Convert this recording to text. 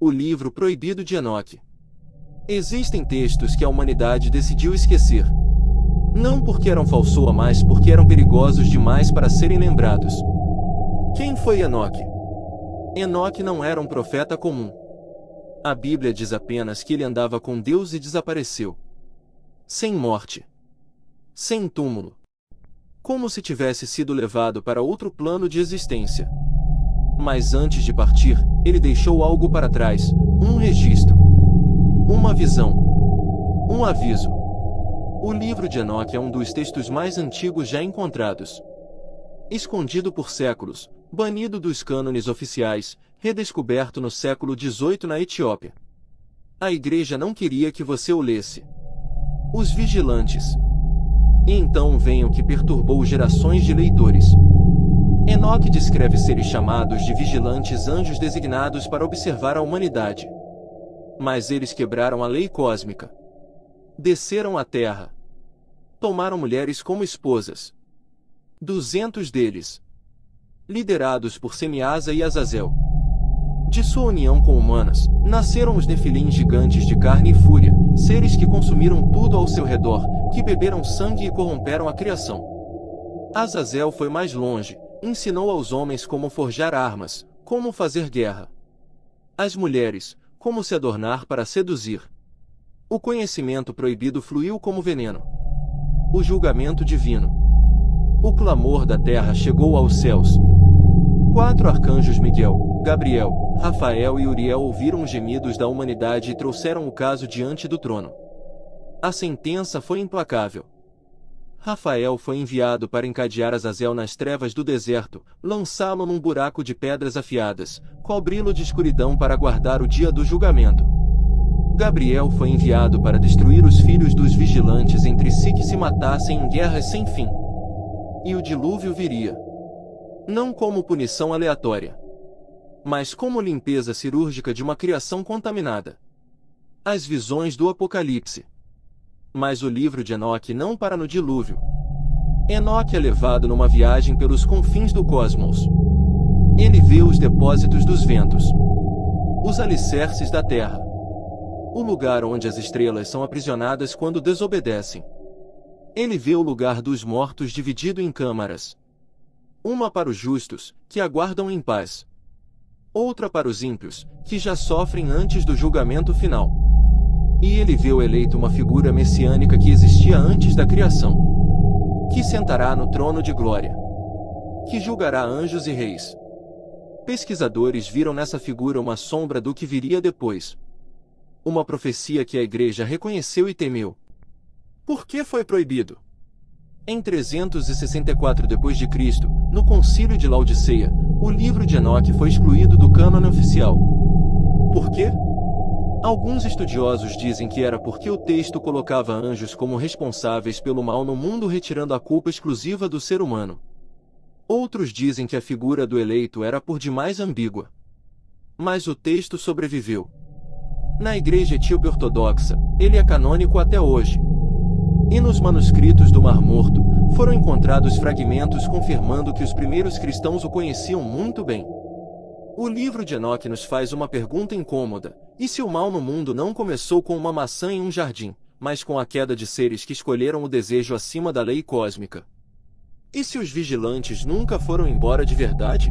O livro proibido de Enoque. Existem textos que a humanidade decidiu esquecer. Não porque eram falsos, mas porque eram perigosos demais para serem lembrados. Quem foi Enoque? Enoque não era um profeta comum. A Bíblia diz apenas que ele andava com Deus e desapareceu. Sem morte. Sem túmulo. Como se tivesse sido levado para outro plano de existência. Mas antes de partir, ele deixou algo para trás, um registro. Uma visão. Um aviso. O livro de Enoque é um dos textos mais antigos já encontrados. Escondido por séculos, banido dos cânones oficiais, redescoberto no século XVIII na Etiópia. A igreja não queria que você o lesse. Os vigilantes. E então vem o que perturbou gerações de leitores. Enoque descreve seres chamados de vigilantes, anjos designados para observar a humanidade. Mas eles quebraram a lei cósmica. Desceram à terra. Tomaram mulheres como esposas. 200 deles, liderados por Semiasa e Azazel. De sua união com humanas, nasceram os Nefilim, gigantes de carne e fúria, seres que consumiram tudo ao seu redor, que beberam sangue e corromperam a criação. Azazel foi mais longe, ensinou aos homens como forjar armas, como fazer guerra. Às mulheres, como se adornar para seduzir. O conhecimento proibido fluiu como veneno. O julgamento divino. O clamor da terra chegou aos céus. 4 arcanjos Miguel, Gabriel, Rafael e Uriel ouviram os gemidos da humanidade e trouxeram o caso diante do trono. A sentença foi implacável. Rafael foi enviado para encadear Azazel nas trevas do deserto, lançá-lo num buraco de pedras afiadas, cobri-lo de escuridão para aguardar o dia do julgamento. Gabriel foi enviado para destruir os filhos dos vigilantes entre si que se matassem em guerras sem fim. E o dilúvio viria. Não como punição aleatória, mas como limpeza cirúrgica de uma criação contaminada. As visões do Apocalipse. Mas o livro de Enoque não para no dilúvio. Enoque é levado numa viagem pelos confins do cosmos. Ele vê os depósitos dos ventos, os alicerces da terra, o lugar onde as estrelas são aprisionadas quando desobedecem. Ele vê o lugar dos mortos dividido em câmaras. Uma para os justos, que aguardam em paz. Outra para os ímpios, que já sofrem antes do julgamento final. E ele vê o eleito, uma figura messiânica que existia antes da criação. Que sentará no trono de glória. Que julgará anjos e reis. Pesquisadores viram nessa figura uma sombra do que viria depois. Uma profecia que a igreja reconheceu e temeu. Por que foi proibido? Em 364 d.C., no Concílio de Laodiceia, o livro de Enoque foi excluído do cânone oficial. Por quê? Alguns estudiosos dizem que era porque o texto colocava anjos como responsáveis pelo mal no mundo, retirando a culpa exclusiva do ser humano. Outros dizem que a figura do eleito era por demais ambígua. Mas o texto sobreviveu. Na Igreja Etíope Ortodoxa, ele é canônico até hoje. E nos manuscritos do Mar Morto, foram encontrados fragmentos confirmando que os primeiros cristãos o conheciam muito bem. O livro de Enoque nos faz uma pergunta incômoda: e se o mal no mundo não começou com uma maçã em um jardim, mas com a queda de seres que escolheram o desejo acima da lei cósmica? E se os vigilantes nunca foram embora de verdade?